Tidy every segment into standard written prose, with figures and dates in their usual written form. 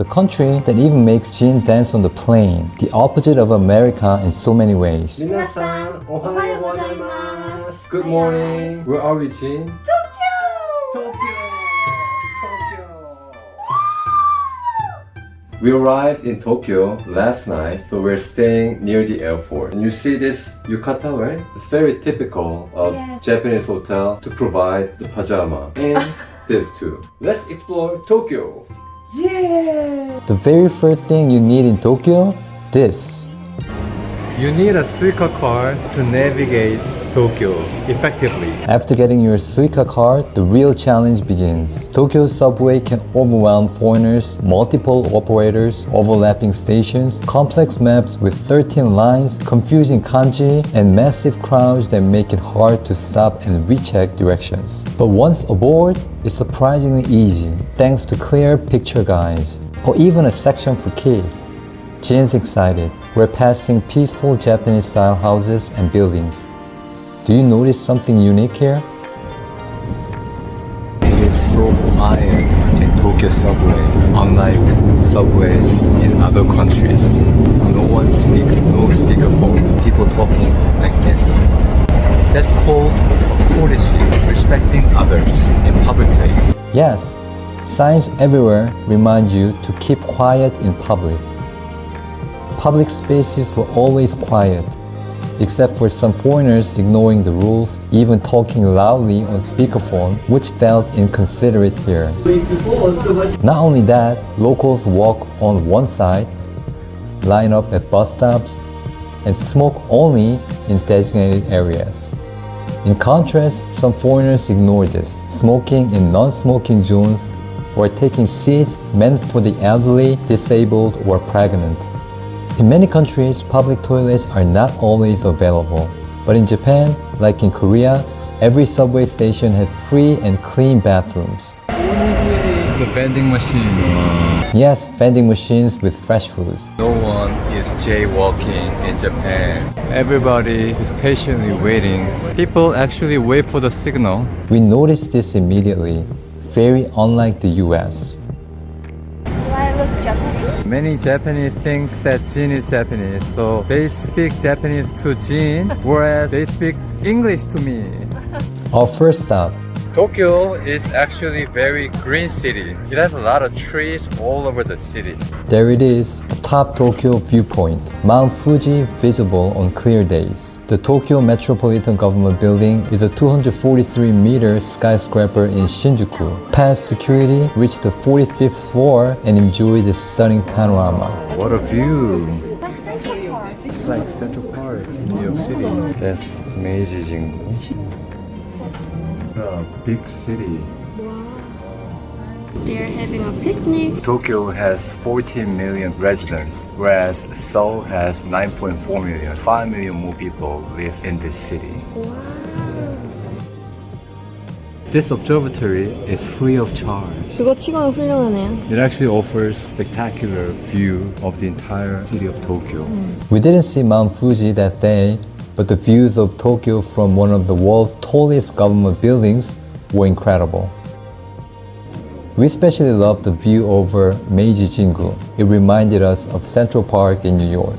The country that even makes Jin dance on the plane, the opposite of America in so many ways. 皆さん、おはようございます。Good morning. Where are we, Jin? Tokyo. We arrived in Tokyo last night, so we're staying near the airport. And you see this yukata, right? It's very typical of Japanese hotel to provide the pajama. And this too. Let's explore Tokyo. Yeah! The very first thing you need in Tokyo, this. You need a Suica card to navigate Tokyo effectively. After getting your Suica card, the real challenge begins. Tokyo's subway can overwhelm foreigners, multiple operators, overlapping stations, complex maps with 13 lines, confusing kanji, and massive crowds that make it hard to stop and recheck directions. But once aboard, it's surprisingly easy, thanks to clear picture guides, or even a section for kids. Jin's excited. We're passing peaceful Japanese-style houses and buildings. Do you notice something unique here? It is so quiet in Tokyo subway, unlike subways in other countries. No one speaks, no speakerphone, people talking like this. That's called courtesy, respecting others in public place. Yes, signs everywhere remind you to keep quiet in public. Public spaces were always quiet, except for some foreigners ignoring the rules, even talking loudly on speakerphone, which felt inconsiderate here. Not only that, locals walk on one side, line up at bus stops, and smoke only in designated areas. In contrast, some foreigners ignore this, smoking in non-smoking zones or taking seats meant for the elderly, disabled, or pregnant. In many countries, public toilets are not always available. But in Japan, like in Korea, every subway station has free and clean bathrooms. The vending machine. Yes, vending machines with fresh foods. No one is jaywalking in Japan. Everybody is patiently waiting. People actually wait for the signal. We noticed this immediately, very unlike the US. Do I look Japanese? Many Japanese think that Jin is Japanese, so they speak Japanese to Jin, whereas they speak English to me. Our first stop. Tokyo is actually very green city. It has a lot of trees all over the city. There it is, top Tokyo viewpoint. Mount Fuji visible on clear days. The Tokyo Metropolitan Government Building is a 243-meter skyscraper in Shinjuku. Past security, reach the 45th floor and enjoy the stunning panorama. What a view! Like Central Park. It's like Central Park in New York City. That's Meiji Jingu. A big city. They're having a picnic. Tokyo has 14 million residents, whereas Seoul has 9.4 million. 5 million more people live in this city. Wow. This observatory is free of charge. 그거 치고는 훌륭하네요. It actually offers spectacular view of the entire city of Tokyo. We didn't see Mount Fuji that day, but the views of Tokyo from one of the world's tallest government buildings were incredible. We especially loved the view over Meiji Jingu. It reminded us of Central Park in New York.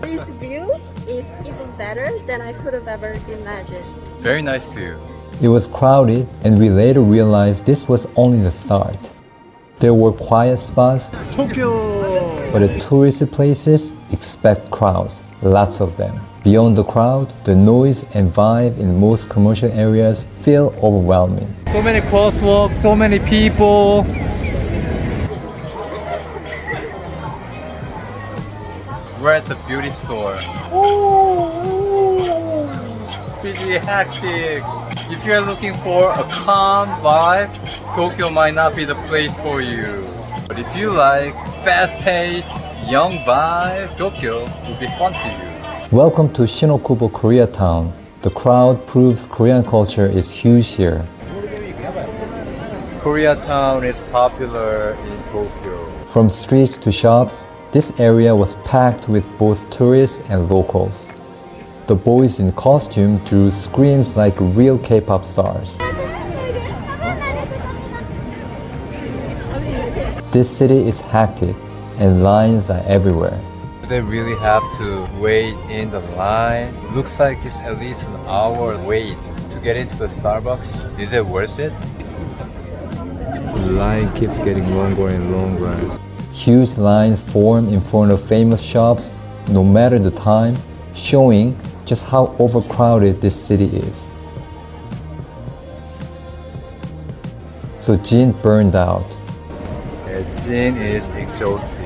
This view is even better than I could have ever imagined. Very nice view. It was crowded, and we later realized this was only the start. There were quiet spots, Tokyo! but at touristy places, expect crowds, lots of them. Beyond the crowd, the noise and vibe in most commercial areas feel overwhelming. So many crosswalks, so many people. We're at the beauty store. Busy, hectic. If you're looking for a calm vibe, Tokyo might not be the place for you. But if you like fast-paced, young vibe, Tokyo will be fun to you. Welcome to Shinokubo Koreatown. The crowd proves Korean culture is huge here. Koreatown is popular in Tokyo. From streets to shops, this area was packed with both tourists and locals. The boys in costume drew screams like real K-pop stars. This city is hectic and lines are everywhere. Do they really have to wait in the line? Looks like it's at least an hour wait to get into the Starbucks. Is it worth it? The line keeps getting longer and longer. Huge lines form in front of famous shops no matter the time, showing just how overcrowded this city is. So Jin burned out. Jin is exhausted.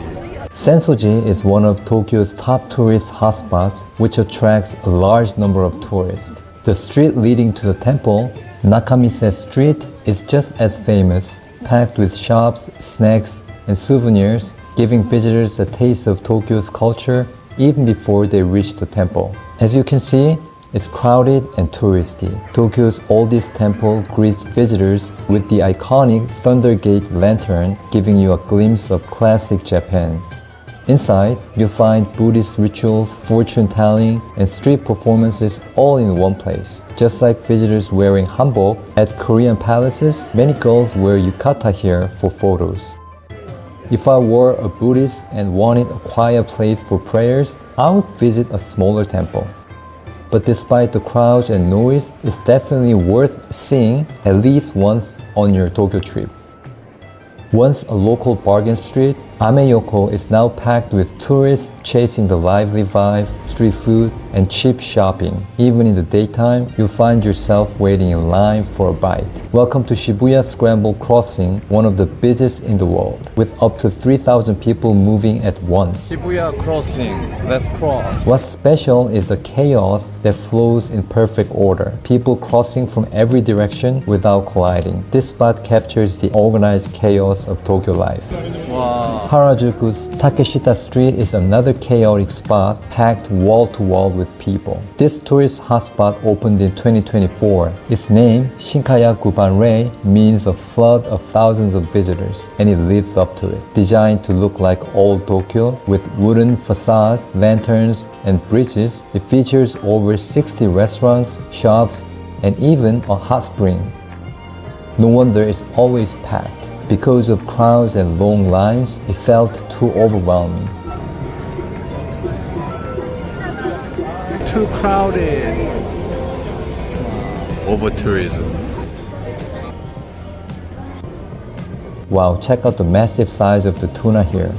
Sensoji is one of Tokyo's top tourist hotspots, which attracts a large number of tourists. The street leading to the temple, Nakamise Street, is just as famous, packed with shops, snacks, and souvenirs, giving visitors a taste of Tokyo's culture even before they reach the temple. As you can see, it's crowded and touristy. Tokyo's oldest temple greets visitors with the iconic Thunder Gate lantern, giving you a glimpse of classic Japan. Inside, you'll find Buddhist rituals, fortune telling, and street performances all in one place. Just like visitors wearing hanbok at Korean palaces, many girls wear yukata here for photos. If I were a Buddhist and wanted a quiet place for prayers, I would visit a smaller temple. But despite the crowds and noise, it's definitely worth seeing at least once on your Tokyo trip. Once a local bargain street, Ameyoko is now packed with tourists chasing the lively vibe, street food, and cheap shopping. Even in the daytime, you'll find yourself waiting in line for a bite. Welcome to Shibuya Scramble Crossing, one of the busiest in the world, with up to 3,000 people moving at once. Shibuya Crossing, let's cross. What's special is the chaos that flows in perfect order. People crossing from every direction without colliding. This spot captures the organized chaos of Tokyo life. Wow. Harajuku's Takeshita Street is another chaotic spot packed wall to wall with people. This tourist hotspot opened in 2024. Its name, Shinkayaku Banrei, means a flood of thousands of visitors, and it lives up to it. Designed to look like old Tokyo with wooden facades, lanterns, and bridges, it features over 60 restaurants, shops, and even a hot spring. No wonder it's always packed. Because of crowds and long lines, it felt too overwhelming. Too crowded. Over tourism. Wow, check out the massive size of the tuna here.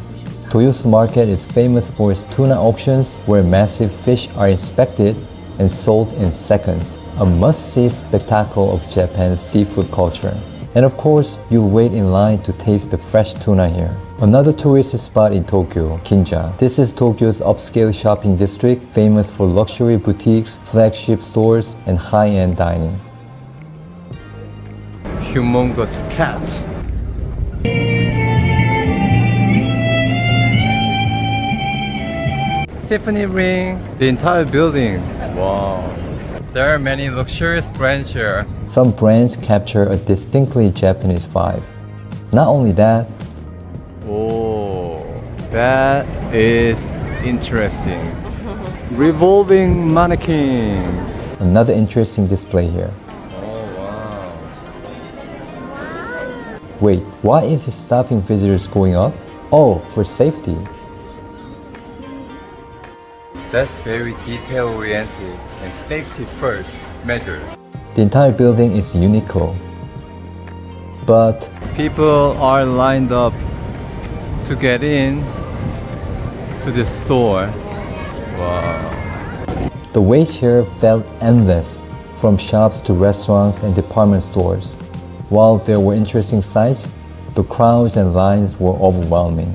Toyosu Market is famous for its tuna auctions where massive fish are inspected and sold in seconds. A must-see spectacle of Japan's seafood culture. And of course, you'll wait in line to taste the fresh tuna here. Another tourist spot in Tokyo, Ginza. This is Tokyo's upscale shopping district, famous for luxury boutiques, flagship stores, and high-end dining. Humongous cats. Tiffany ring. The entire building. Wow. There are many luxurious brands here. Some brands capture a distinctly Japanese vibe. Not only that, Oh, that is interesting. Revolving mannequins. another interesting display here. Oh, wow. Wait, why is it stopping visitors going up? Oh, for safety. That's very detail-oriented and safety first measure. The entire building is Uniqlo. But People are lined up to get in to this store. Wow. the wait here felt endless, from shops to restaurants and department stores. While there were interesting sights, the crowds and lines were overwhelming.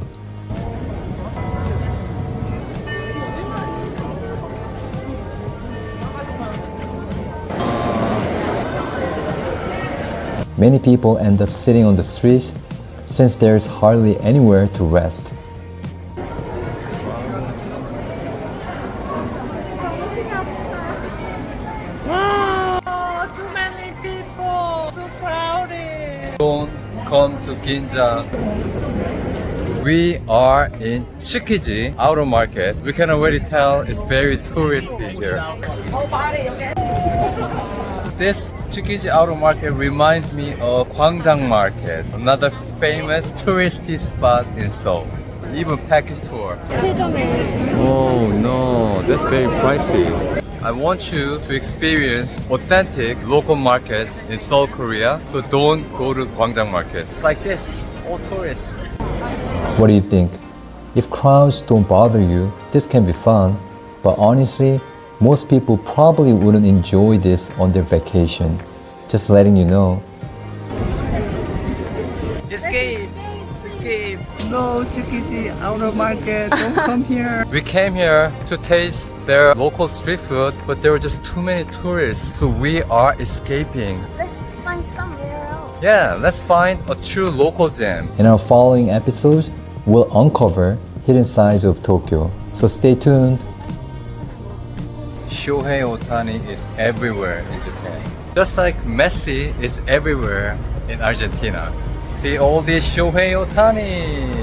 Many people end up sitting on the streets since there's hardly anywhere to rest. Too many people, too crowded. Don't come to Ginza. We are in Tsukiji Outer Market. We can already tell it's very touristy here. This Tsukiji Outer Market reminds me of Gwangjang Market, another famous touristy spot in Seoul. Even package tour. 세점에 Oh no, that's very pricey. I want you to experience authentic local markets in Seoul, Korea. So don't go to Gwangjang Market. It's like this, all tourists. What do you think? If crowds don't bother you, this can be fun. But honestly, most people probably wouldn't enjoy this on their vacation. Just letting you know. Escape! Escape! No, Tsukiji, outer market, don't come here. We came here to taste their local street food, but there were just too many tourists. So we are escaping. Let's find somewhere else. Yeah, let's find a true local gem. In our following episodes, we'll uncover hidden sides of Tokyo. So stay tuned. Shohei Ohtani is everywhere in Japan. Just like Messi is everywhere in Argentina. See all these Shohei Ohtani.